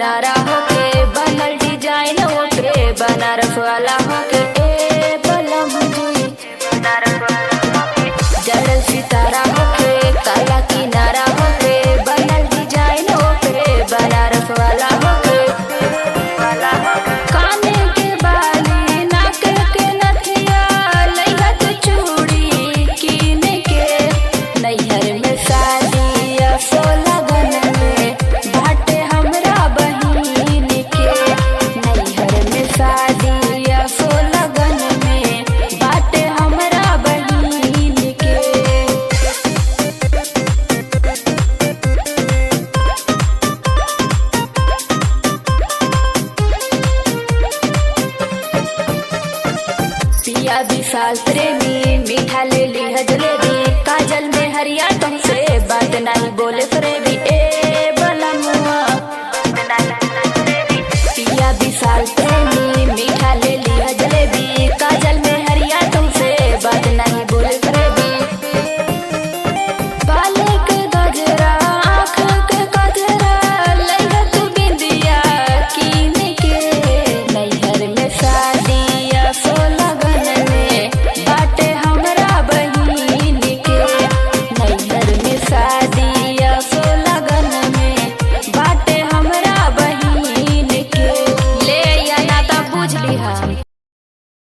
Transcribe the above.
किनारा होके बनल डिजाइन ओकरे बनारस वाला होके ए बलम जी बनारस वाला होके जड़ल सितारा होके काला किनारा होके बनल डिजाइन ओकरे बनारस वाला होके काने के बाली नाक के नथिया लइहत चूड़ी कीन के नैहर में शादी असो लगन में बाटे हमरा बहिन के नैहर में शादी असो लगन में बाटे हमरा बहिन के। पिया विशाल प्रेमी मीठा ले ली हजलेबी काजल में हरिया तुमसे बात नहीं बोले प्रेमी ए बलमुआ पिया विशाल प्रेमी